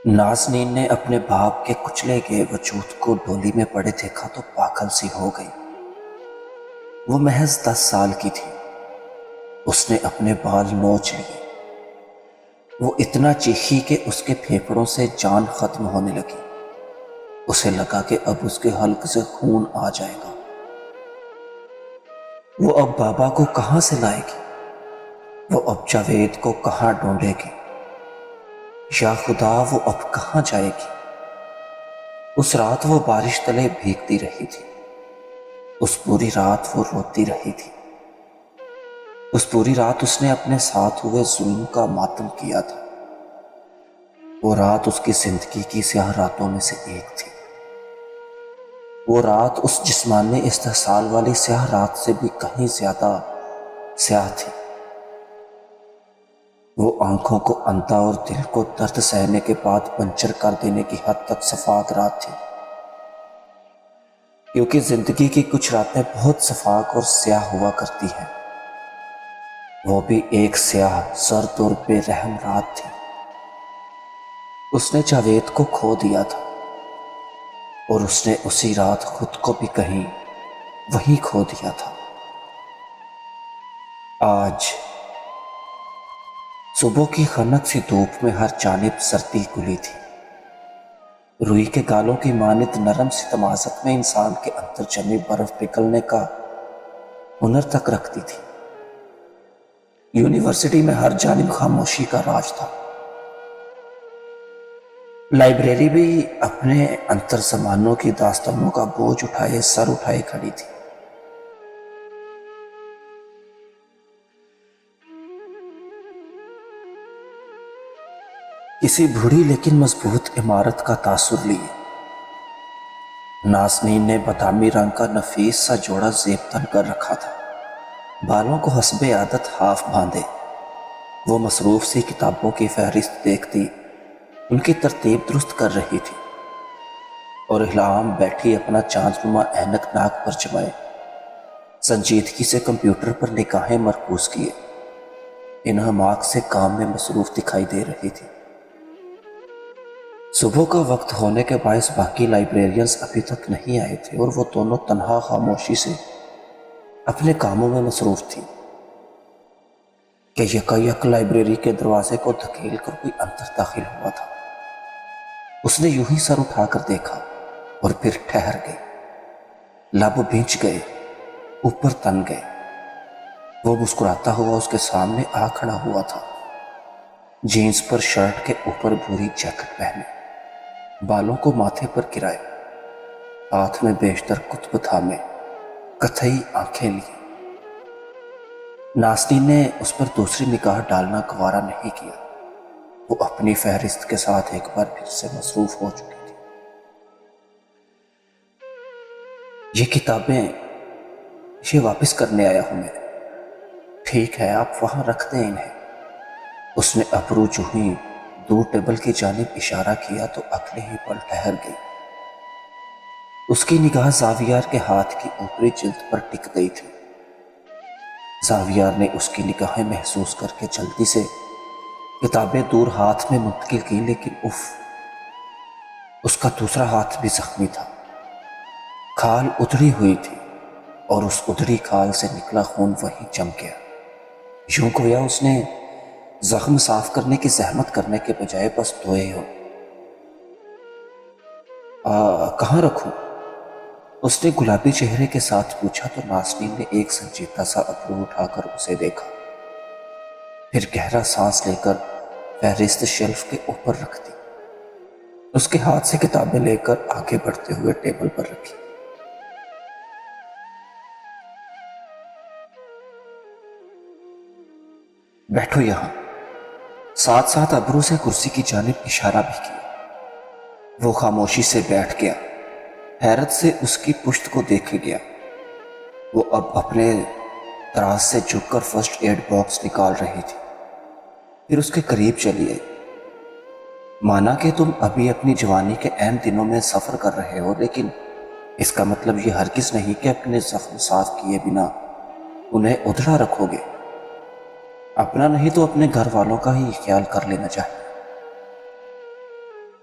نازنین نے اپنے باپ کے کچلے گئے وجود کو ڈولی میں پڑے دیکھا تو پاگل سی ہو گئی۔ وہ محض 10 سال کی تھی۔ اس نے اپنے بال نوچ لیے۔ وہ اتنا چیخی کہ اس کے پھیپھڑوں سے جان ختم ہونے لگی۔ اسے لگا کہ اب اس کے حلق سے خون آ جائے گا۔ وہ اب بابا کو کہاں سے لائے گی؟ وہ اب جاوید کو کہاں ڈھونڈے گی؟ یا خدا، وہ اب کہاں جائے گی؟ اس رات وہ بارش تلے بھیگتی رہی تھی۔ اس پوری رات وہ روتی رہی تھی۔ اس پوری رات اس نے اپنے ساتھ ہوئے ظلم کا ماتم کیا تھا۔ وہ رات اس کی زندگی کی سیاہ راتوں میں سے ایک تھی۔ وہ رات اس جسمانی استحصال والی سیاہ رات سے بھی کہیں زیادہ سیاہ تھی۔ وہ آنکھوں کو اندھا اور دل کو درد سہنے کے بعد پنچر کر دینے کی حد تک شفاق رات تھی، کیونکہ زندگی کی کچھ راتیں بہت شفاق اور سیاہ ہوا کرتی ہیں۔ وہ بھی ایک سیاہ، سرد اور بے رحم رات تھی۔ اس نے جاوید کو کھو دیا تھا، اور اس نے اسی رات خود کو بھی کہیں وہیں کھو دیا تھا۔ آج صبح کی خنک سی دھوپ میں ہر جانب سردی گلی تھی۔ روئی کے گالوں کی مانند نرم سی تمازت میں انسان کے اندر جمی برف پگھلنے کا ہنر تک رکھتی تھی۔ یونیورسٹی میں ہر جانب خاموشی کا راج تھا۔ لائبریری بھی اپنے انتر زمانوں کی داستانوں کا بوجھ اٹھائے سر اٹھائے کھڑی تھی۔ کسی بڑی لیکن مضبوط عمارت کا تاثر لیے نازنین نے بادامی رنگ کا نفیس سا جوڑا زیب تن کر رکھا تھا۔ بالوں کو حسب عادت ہاف باندھے وہ مصروف سی کتابوں کی فہرست دیکھتی ان کی ترتیب درست کر رہی تھی، اور الہام بیٹھی اپنا چاند نما اینک ناک پر جمائے سنجیدگی سے کمپیوٹر پر نگاہیں مرکوز کیے انہماک سے کام میں مصروف دکھائی دے رہی تھی۔ صبح کا وقت ہونے کے باعث باقی لائبریرینز ابھی تک نہیں آئے تھے، اور وہ دونوں تنہا خاموشی سے اپنے کاموں میں مصروف تھی کہ یکایک لائبریری کے دروازے کو دھکیل کر کوئی اندر داخل ہوا تھا۔ اس نے یوں ہی سر اٹھا کر دیکھا اور پھر ٹھہر گئی۔ لب بھینچ گئے، اوپر تن گئے۔ وہ مسکراتا ہوا اس کے سامنے آ کھڑا ہوا تھا، جینز پر شرٹ کے اوپر بھوری جیکٹ پہنے، بالوں کو ماتھے پر گرائے، ہاتھ میں بیشتر کتب تھامے، کتھئی آنکھیں لیے۔ نازنین نے اس پر دوسری نگاہ ڈالنا گوارا نہیں کیا۔ وہ اپنی فہرست کے ساتھ ایک بار پھر سے مصروف ہو چکی تھی۔ یہ کتابیں یہ واپس کرنے آیا ہوں میں۔ ٹھیک ہے، آپ وہاں رکھ دیں انہیں۔ اس نے ابرو جوہی دور ٹیبل کی جانب اشارہ کیا تو اگلے ہی پل ٹھہر گئی۔ اس کی نگاہ زاویار کے ہاتھ کی اوپری جلد پر ٹک گئی تھی۔ زاویار نے اس کی نگاہیں محسوس کر کے جلدی سے کتابیں دور ہاتھ میں منتقل کی، لیکن اس کا دوسرا ہاتھ بھی زخمی تھا۔ کھال ادھڑی ہوئی تھی، اور اس ادھڑی کھال سے نکلا خون وہیں جم گیا، یوں گویا اس نے زخم صاف کرنے کی زحمت کرنے کے بجائے بس دھوئے ہو۔ کہاں رکھوں؟ اس نے گلابی چہرے کے ساتھ پوچھا تو نازنین نے ایک سنجیدہ سا ابرو اٹھا کر اسے دیکھا، پھر گہرا سانس لے کر فہرست شیلف کے اوپر رکھ دی۔ اس کے ہاتھ سے کتابیں لے کر آگے بڑھتے ہوئے ٹیبل پر رکھی۔ بیٹھو یہاں۔ ساتھ ساتھ ابرو سے کرسی کی جانب اشارہ بھی کیا۔ وہ خاموشی سے بیٹھ گیا، حیرت سے اس کی پشت کو دیکھے گیا۔ وہ اب اپنے دراز سے جھک کر فرسٹ ایڈ باکس نکال رہی تھی، پھر اس کے قریب چلی آئی۔ مانا کہ تم ابھی اپنی جوانی کے عین دنوں میں سفر کر رہے ہو، لیکن اس کا مطلب یہ ہرگز نہیں کہ اپنے زخم صاف کیے بنا انہیں ادھڑا رکھو گے۔ اپنا نہیں تو اپنے گھر والوں کا ہی خیال کر لینا چاہیے۔